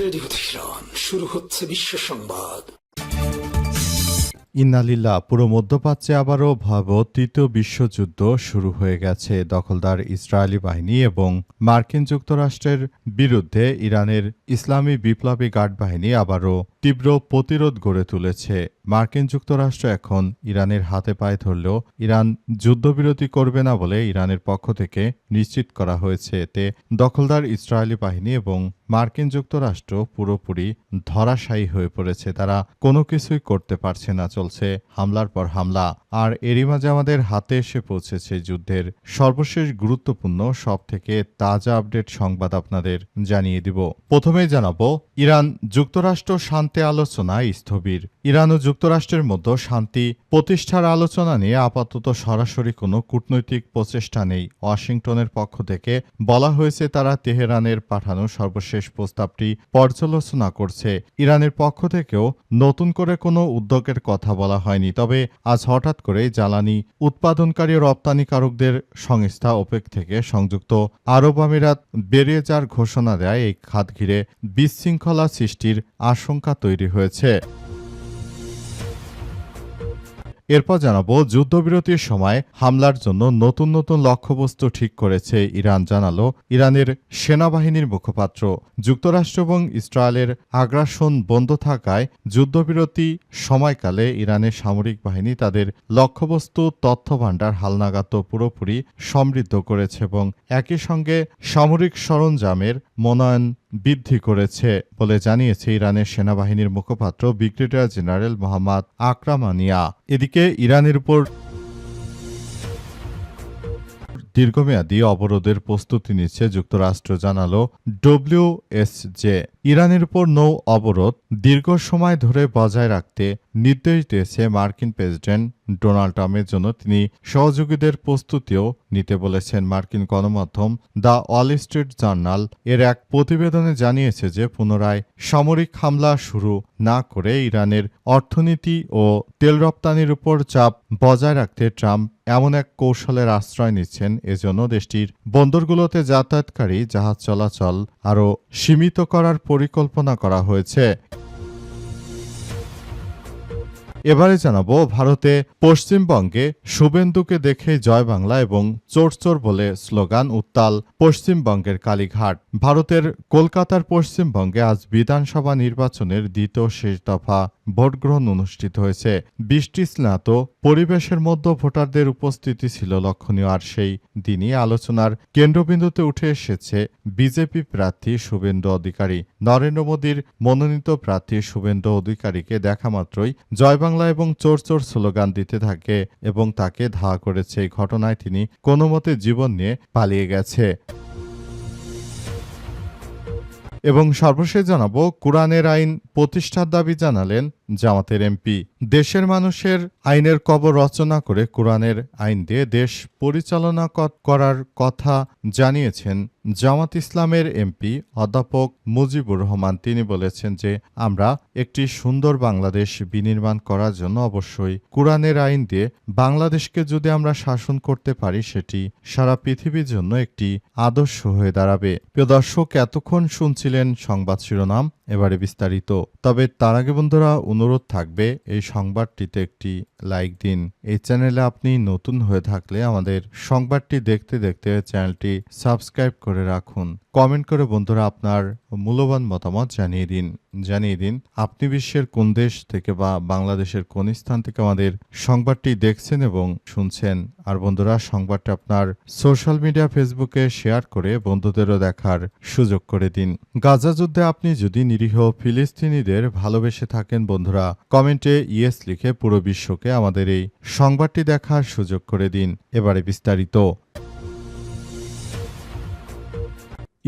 Radio Tehran, শুরু হচ্ছে বিশ্ব সংবাদ। ইন্নালিল্লাহ। পুরো মধ্যপ্রাচ্যে আবারও ভয়াবহ তৃতীয় বিশ্বযুদ্ধ শুরু হয়ে গেছে। দখলদার ইসরায়েলি বাহিনী এবং মার্কিন যুক্তরাষ্ট্রের বিরুদ্ধে ইরানের ইসলামী বিপ্লবী গার্ড বাহিনী আবারও তীব্র প্রতিরোধ গড়ে তুলেছে। মার্কিন যুক্তরাষ্ট্র এখন ইরানের হাতে পায়ে ধরলেও ইরান যুদ্ধবিরতি করবে না বলে ইরানের পক্ষ থেকে নিশ্চিত করা হয়েছে। এতে দখলদার ইসরায়েলি বাহিনী এবং মার্কিন যুক্তরাষ্ট্র পুরোপুরি ধরাশায়ী হয়ে পড়েছে। তারা কোনো কিছুই করতে পারছে না, চলছে হামলার পর হামলা। আর এরই মাঝে আমাদের হাতে এসে পৌঁছেছে যুদ্ধের সর্বশেষ গুরুত্বপূর্ণ সব থেকে তাজা আপডেট সংবাদ আপনাদের জানিয়ে দিব। প্রথমেই জানাবো, ইরান যুক্তরাষ্ট্র শান্তি আলোচনায় স্থবির। ইরান ও যুক্তরাষ্ট্রের মধ্যে শান্তি প্রতিষ্ঠার আলোচনা নিয়ে আপাতত সরাসরি কোনো কূটনৈতিক প্রচেষ্টা নেই। ওয়াশিংটনের পক্ষ থেকে বলা হয়েছে তারা তেহরানের পাঠানো সর্বশেষ প্রস্তাবটি পর্যালোচনা করছে। ইরানের পক্ষ থেকেও নতুন করে কোনো উদ্যোগের কথা বলা হয়নি। তবে আজ হঠাৎ করে জ্বালানি উৎপাদনকারী ও রপ্তানিকারকদের সংস্থা ওপেক থেকে সংযুক্ত আরব আমিরাত বেরিয়ে যাওয়ার ঘোষণা দেয়। এই খাত ঘিরে বিশৃঙ্খলা সৃষ্টির আশঙ্কা তৈরি হয়েছে। এরপর জানাবো, যুদ্ধবিরতির সময় হামলার জন্য নতুন নতুন লক্ষ্যবস্তু ঠিক করেছে ইরান, জানালো ইরানের সেনাবাহিনীর মুখপাত্র। যুক্তরাষ্ট্র এবং ইসরায়েলের আগ্রাসন বন্ধ থাকায় যুদ্ধবিরতি সময়কালে ইরানের সামরিক বাহিনী তাদের লক্ষ্যবস্তু তথ্যভাণ্ডার হালনাগাদ পুরোপুরি সমৃদ্ধ করেছে এবং একই সঙ্গে সামরিক সরঞ্জামের মনোনয়ন বৃদ্ধি করেছে বলে জানিয়েছে ইরানের সেনাবাহিনীর মুখপাত্র ব্রিগেডিয়ার জেনারেল মোহাম্মদ আকরামানিয়া। এদিকে ইরানের উপর দীর্ঘমেয়াদী অবরোধের প্রস্তুতি নিচ্ছে যুক্তরাষ্ট্র, জানালো ডব্লিউএসজে। ইরানের উপর নৌ অবরোধ দীর্ঘ সময় ধরে বজায় রাখতে নির্দেশ দিয়েছে মার্কিন প্রেসিডেন্ট ডোনাল্ড ট্রাম্পের জন্য তিনি সহযোগীদের প্রস্তুতিও নিতে বলেছেন। মার্কিন গণমাধ্যম দ্য ওয়াল স্ট্রিট জার্নাল এর এক প্রতিবেদনে জানিয়েছে যে পুনরায় সামরিক হামলা শুরু না করে ইরানের অর্থনীতি ও তেল রপ্তানির উপর চাপ বজায় রাখতে ট্রাম্প এমন এক কৌশলের আশ্রয় নিচ্ছেন। এজন্য দেশটির বন্দরগুলোতে যাতায়াতকারী জাহাজ চলাচল আরও সীমিত করার পরিকল্পনা করা হয়েছে। এবারে জানাবো, ভারতে পশ্চিমবঙ্গে শুভেন্দুকে দেখে জয় বাংলা এবং চোর চোর বলে স্লোগান উত্তাল পশ্চিমবঙ্গের কালীঘাট। ভারতের কলকাতার পশ্চিমবঙ্গে আজ বিধানসভা নির্বাচনের দ্বিতীয় শেষ দফা ভোটগ্রহণ অনুষ্ঠিত হয়েছে। বৃষ্টি স্নাত পরিবেশের মধ্যে ভোটারদের উপস্থিতি ছিল লক্ষণীয়। আর সেই দিনই আলোচনার কেন্দ্রবিন্দুতে উঠে এসেছে বিজেপি প্রার্থী শুভেন্দু অধিকারী। নরেন্দ্র মোদীর মনোনীত প্রার্থী শুভেন্দু অধিকারীকে দেখা মাত্রই জয় বাংলা এবং চোর চোর স্লোগান দিতে থাকে এবং তাকে ধাওয়া করেছে। এই ঘটনায় তিনি কোনো মতে জীবন নিয়ে পালিয়ে গেছে। এবং সর্বশেষ জানাবো, কোরআনের আইন প্রতিষ্ঠার দাবি জানালেন জামাতের এমপি। দেশের মানুষের আইনের কবর রচনা করে কোরআনের আইন দিয়ে দেশ পরিচালনা করার কথা জানিয়েছেন জামাত ইসলামের এমপি অধ্যাপক মুজিবুর রহমান। তিনি বলেছেন যে আমরা একটি সুন্দর বাংলাদেশ বিনির্মাণ করার জন্য অবশ্যই কোরআনের আইন দিয়ে বাংলাদেশকে যদি আমরা শাসন করতে পারি সেটি সারা পৃথিবীর জন্য একটি আদর্শ হয়ে দাঁড়াবে। প্রিয় দর্শক, এতক্ষণ শুনছিলেন সংবাদ শিরোনাম, এবারে বিস্তারিত। তবে তার আগে বন্ধুরা অনুরোধ থাকবে এই সংবাদটিতে একটি লাইক দিন। এই চ্যানেলে আপনি নতুন হয়ে থাকলে আমাদের সংবাদটি দেখতে দেখতে চ্যানেলটি সাবস্ক্রাইব করে রাখুন। কমেন্ট করে বন্ধুরা আপনার মূল্যবান মতামত জানিয়ে দিন আপনি বিশ্বের কোন দেশ থেকে বা বাংলাদেশের কোন স্থান থেকে আমাদের সংবাদটি দেখছেন এবং শুনছেন। আর বন্ধুরা সংবাদটি আপনার সোশ্যাল মিডিয়া ফেসবুকে শেয়ার করে বন্ধুদেরও দেখার সুযোগ করে দিন। গাজা যুদ্ধে আপনি যদি নিরীহ ফিলিস্তিনিদের ভালোবেসে থাকেন বন্ধুরা কমেন্টে ইয়েস লিখে পুরো বিশ্বকে আমাদের এই সংবাদটি দেখার সুযোগ করে দিন। এবারে বিস্তারিত।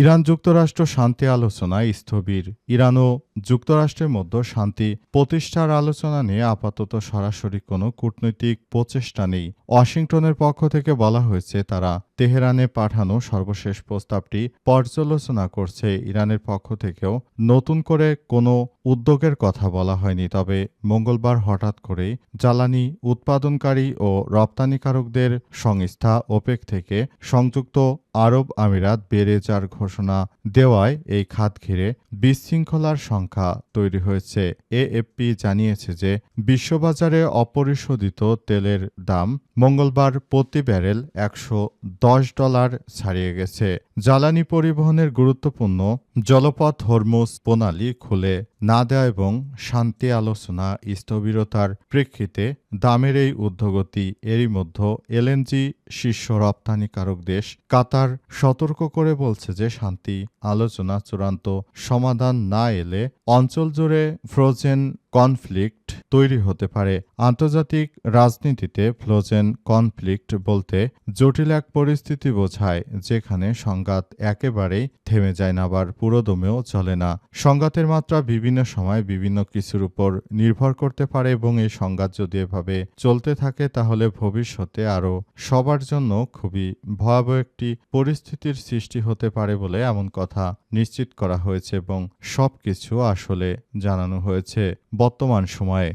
ইরান যুক্তরাষ্ট্র শান্তি আলোচনায় স্থবির। ইরান ও যুক্তরাষ্ট্রের মধ্যে শান্তি প্রতিষ্ঠার আলোচনা নিয়ে আপাতত সরাসরি কোনো কূটনৈতিক প্রচেষ্টা নেই। ওয়াশিংটনের পক্ষ থেকে বলা হয়েছে তারা তেহরানে পাঠানো সর্বশেষ প্রস্তাবটি পর্যালোচনা করছে। ইরানের পক্ষ থেকেও নতুন করে কোনো উদ্যোগের কথা বলা হয়নি। তবে মঙ্গলবার হঠাৎ করেই জ্বালানি উৎপাদনকারী ও রপ্তানিকারকদের সংস্থা ওপেক থেকে সংযুক্ত আরব আমিরাত বেড়ে যাওয়ার ঘোষণা দেওয়ায় এই খাত ঘিরে বিশৃঙ্খলার সংখ্যা তৈরি হয়েছে। এএফপি জানিয়েছে যে বিশ্ববাজারে অপরিশোধিত তেলের দাম মঙ্গলবার প্রতি ব্যারেল $110 ছাড়িয়ে গেছে। জ্বালানি পরিবহনের গুরুত্বপূর্ণ জলপথ হরমুজ প্রণালী খুলে না দেওয়া এবং শান্তি আলোচনা স্থবিরতার প্রেক্ষিতে দামের এই ঊর্ধ্বগতি। এরই মধ্যে এলএনজি শীর্ষ রপ্তানিকারক দেশ কাতার সতর্ক করে বলছে যে শান্তি আলোচনা চূড়ান্ত সমাধান না এলে অঞ্চল জুড়ে ফ্রোজেন কনফ্লিক্ট তৈরি হতে পারে। আন্তর্জাতিক রাজনীতিতে ফ্রোজেন কনফ্লিক্ট বলতে জটিল এক পরিস্থিতি বোঝায় যেখানে সংঘাত একেবারেই থেমে যায় না, আবার পুরোদমেও চলে না। সংঘাতের মাত্রা বিভিন্ন সময় বিভিন্ন কিছুর উপর নির্ভর করতে পারে এবং এই সংঘাত যদি এভাবে চলতে থাকে তাহলে ভবিষ্যতে আরও সবার জন্য খুবই ভয়াবহ একটি পরিস্থিতির সৃষ্টি হতে পারে বলে এমন কথা নিশ্চিত করা হয়েছে এবং সবকিছু আসলে জানানো হয়েছে বর্তমান সময়ে।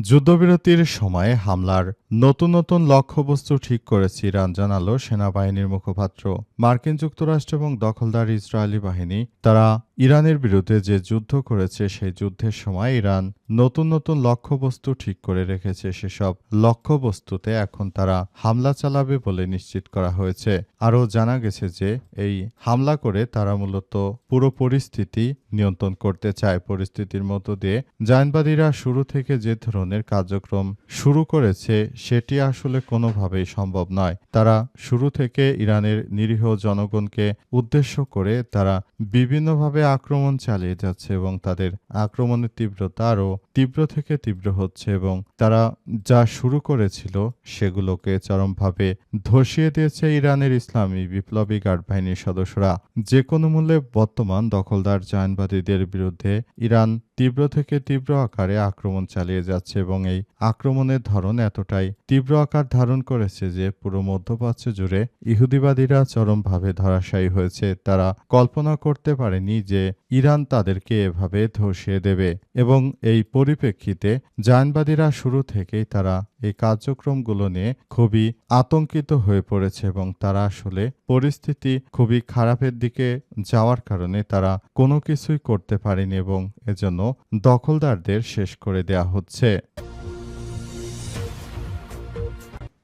যুদ্ধবিরতির সময়ে হামলার নতুন নতুন লক্ষ্যবস্তু ঠিক করেছে ইরান, জানালো সেনাবাহিনীর মুখপাত্র। মার্কিন যুক্তরাষ্ট্র এবং দখলদার ইসরায়েলি বাহিনী তারা ইরানের বিরুদ্ধে যে যুদ্ধ করেছে সেই যুদ্ধের সময় ইরান নতুন নতুন লক্ষ্যবস্তু ঠিক করে রেখেছে। সেসব লক্ষ্যবস্তুতে এখন তারা হামলা চালাবে বলে নিশ্চিত করা হয়েছে। আরও জানা গেছে যে এই হামলা করে তারা মূলত পুরো পরিস্থিতি নিয়ন্ত্রণ করতে চায়। পরিস্থিতির মধ্য দিয়ে জায়নবাদীরা শুরু থেকে যে ধরনের কার্যক্রম শুরু করেছে সেটি আসলে কোনোভাবেই সম্ভব নয়। তারা শুরু থেকে ইরানের নিরীহ জনগণকে উদ্দেশ্য করে তারা বিভিন্নভাবে আক্রমণ চালিয়ে যাচ্ছে এবং তাদের আক্রমণের তীব্রতা আরও তীব্র থেকে তীব্র হচ্ছে এবং তারা যা শুরু করেছিল সেগুলোকে চরমভাবে ধসিয়ে দিয়েছে ইরানের ইসলামী বিপ্লবী গার্ড বাহিনীর সদস্যরা। যে কোনো মূল্যে বর্তমান দখলদার জায়নবাদীদের বিরুদ্ধে ইরান তীব্র থেকে তীব্র আকারে আক্রমণ চালিয়ে যাচ্ছে এবং এই আক্রমণের ধরন এতটাই তীব্র আকার ধারণ করেছে যে পুরো মধ্যপ্রাচ্য জুড়ে ইহুদিবাদীরা চরমভাবে ধরাশায়ী হয়েছে। তারা কল্পনা করতে পারেনি যে ইরান তাদেরকে এভাবে ধসিয়ে দেবে এবং এই পরিপ্রেক্ষিতে জায়নবাদীরা শুরু থেকেই তারা এই কার্যক্রমগুলো নিয়ে খুবই আতঙ্কিত হয়ে পড়েছে এবং তারা আসলে পরিস্থিতি খুবই খারাপের দিকে যাওয়ার কারণে তারা কোনো কিছুই করতে পারেনি এবং এজন্য দখলদারদের শেষ করে দেয়া হচ্ছে।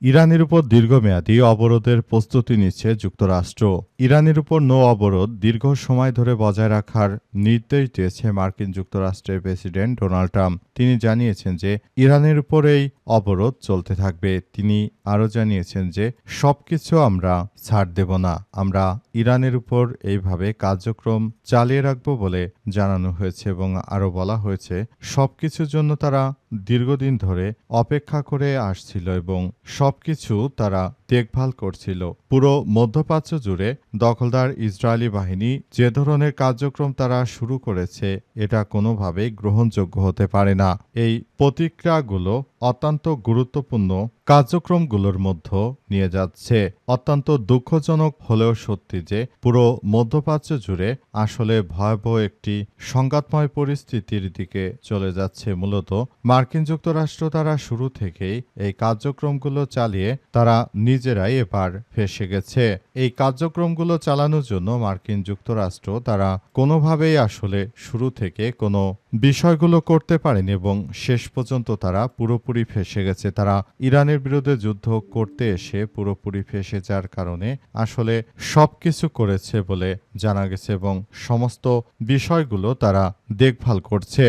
ইরানের উপর দীর্ঘমেয়াদী অবরোধের প্রস্তুতি নিচ্ছে যুক্তরাষ্ট্র। ইরানের উপর নৌ অবরোধ দীর্ঘ সময় ধরে বজায় রাখার নির্দেশ দিয়েছে মার্কিন যুক্তরাষ্ট্রের প্রেসিডেন্ট ডোনাল্ড ট্রাম্প। তিনি জানিয়েছেন যে ইরানের উপর এই অবরোধ চলতে থাকবে। তিনি আরও জানিয়েছেন যে সবকিছু আমরা ছাড় দেব না, আমরা ইরানের উপর এইভাবে কার্যক্রম চালিয়ে রাখব বলে জানানো হয়েছে এবং আরও বলা হয়েছে সবকিছুর জন্য তারা দীর্ঘদিন ধরে অপেক্ষা করে আসছিল এবং সবকিছু তারা দেখভাল করছিল। পুরো মধ্যপ্রাচ্য জুড়ে দখলদার ইসরায়েলি বাহিনী যে ধরনের কার্যক্রম তারা শুরু করেছে এটা কোনোভাবেই গ্রহণযোগ্য হতে পারে না। এই প্রতিক্রিয়াগুলো অত্যন্ত গুরুত্বপূর্ণ কার্যক্রমগুলোর মধ্যে নিয়ে যাচ্ছে। অত্যন্ত দুঃখজনক হলেও সত্যি যে পুরো মধ্যপ্রাচ্য জুড়ে আসলে ভয়াবহ একটি সংঘাতময় পরিস্থিতির দিকে চলে যাচ্ছে। মূলত মার্কিন যুক্তরাষ্ট্র তারা শুরু থেকেই এই কার্যক্রমগুলো চালিয়ে তারা নিজেরাই এবার ফেঁসে গেছে। এই কার্যক্রমগুলো চালানোর জন্য মার্কিন যুক্তরাষ্ট্র তারা কোনোভাবেই আসলে শুরু থেকে কোনো বিষয়গুলো করতে পারেনি এবং শেষ পর্যন্ত তারা পুরোপুরি ফেঁসে গেছে। তারা ইরানের বিরুদ্ধে যুদ্ধ করতে এসে পুরোপুরি ফেঁসে যাওয়ার কারণে আসলে সবকিছু করেছে বলে জানা গেছে এবং সমস্ত বিষয়গুলো তারা দেখভাল করছে।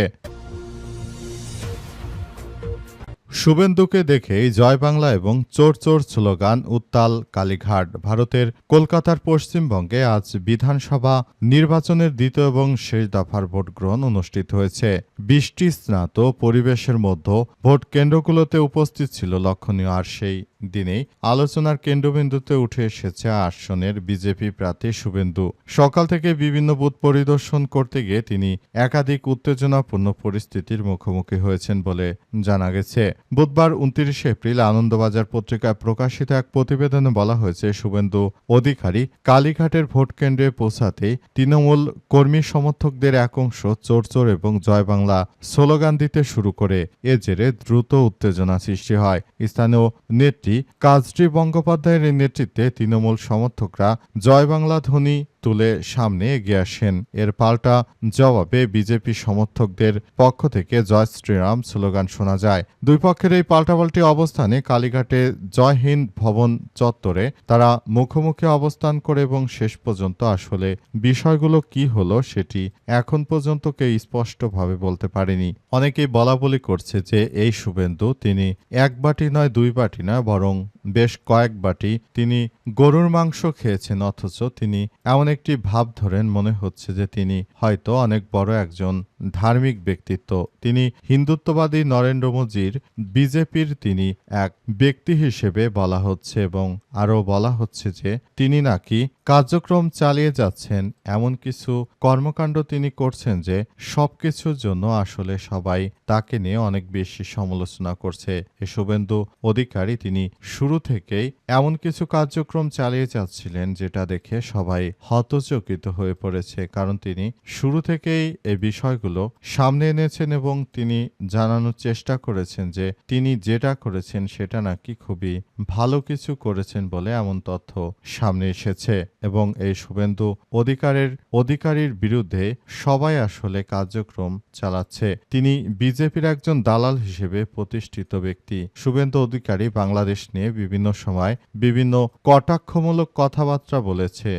শুভেন্দুকে দেখেই জয় বাংলা এবং চোর চোর স্লোগান উত্তাল কালীঘাট। ভারতের কলকাতার পশ্চিমবঙ্গে আজ বিধানসভা নির্বাচনের দ্বিতীয় এবং শেষ দফার ভোট গ্রহণ অনুষ্ঠিত হয়েছে। বৃষ্টি স্নাত পরিবেশের মধ্যে ভোট কেন্দ্রগুলোতে উপস্থিত ছিল লক্ষণীয় আর সেই দিনেই আলোচনার কেন্দ্রবিন্দুতে উঠে এসেছে আসনের বিজেপি প্রার্থী শুভেন্দু। সকাল থেকে বিভিন্ন বুথ পরিদর্শন করতে গিয়ে তিনি একাধিক উত্তেজনাপূর্ণ পরিস্থিতির মুখোমুখি হয়েছেন বলে জানা গেছে। বুধবার 29 এপ্রিল আনন্দবাজার পত্রিকায় প্রকাশিত এক প্রতিবেদনে বলা হয়েছে, শুভেন্দু অধিকারী কালীঘাটের ভোট কেন্দ্রে পৌঁছাতেই তৃণমূল কর্মী সমর্থকদের এক অংশ চোর চোর এবং জয় বাংলা স্লোগান দিতে শুরু করে। এ জেরে দ্রুত উত্তেজনা সৃষ্টি হয়। স্থানীয় নেত্রী কাজরি বন্দ্যোপাধ্যায়ের নেতৃত্বে তৃণমূল সমর্থকরা জয় বাংলা ধ্বনি তুলে সামনে এগিয়ে আসেন। এর পাল্টা জবাবে বিজেপি সমর্থকদের পক্ষ থেকে জয় শ্রীরাম স্লোগান শোনা যায়। দুই পক্ষের এই পাল্টাপাল্টি অবস্থানে কালীঘাটে জয় হিন্দ ভবন চত্বরে তারা মুখোমুখি অবস্থান করে এবং শেষ পর্যন্ত আসলে বিষয়গুলো কি হলো সেটি এখন পর্যন্ত কেউ স্পষ্টভাবে বলতে পারেনি। অনেকেই বলাবলি করছে যে এই শুভেন্দু তিনি এক বাটি নয় দুই বাটি নয় বরং বেশ কয়েক বাটি তিনি গরুর মাংস খেয়েছেন, অথচ তিনি এমন একটি ভাব ধরেন মনে হচ্ছে যে তিনি হয়তো অনেক বড় একজন ধার্মিক ব্যক্তিত্ব। তিনি হিন্দুত্ববাদী নরেন্দ্র মোদীর বিজেপির তিনি এক ব্যক্তি হিসেবে বলা হচ্ছে এবং আরও বলা হচ্ছে যে তিনি নাকি কার্যক্রম চালিয়ে যাচ্ছেন, এমন কিছু কর্মকাণ্ড তিনি করছেন যে সবকিছুর জন্য আসলে সবাই তাকে নিয়ে অনেক বেশি সমালোচনা করছে। এ শুভেন্দু অধিকারী তিনি শুরু থেকেই এমন কিছু কার্যক্রম চালিয়ে যাচ্ছিলেন যেটা দেখে সবাই হতচকিত হয়ে পড়েছে, কারণ তিনি শুরু থেকেই এই বিষয়গুলো সামনে এনেছেন এবং তিনি জানানোর চেষ্টা করেছেন যে তিনি যেটা করেছেন সেটা নাকি খুবই ভালো কিছু করেছেন বলে এমন তথ্য সামনে এসেছে। এবং এই শুভেন্দু অধিকারীর বিরুদ্ধে সবাই আসলে কার্যক্রম চালাচ্ছে। তিনি বিজেপির একজন দালাল হিসেবে প্রতিষ্ঠিত ব্যক্তি। শুভেন্দু অধিকারী বাংলাদেশ নিয়ে বিভিন্ন সময় বিভিন্ন কটাক্ষমূলক কথাবার্তা বলেছে।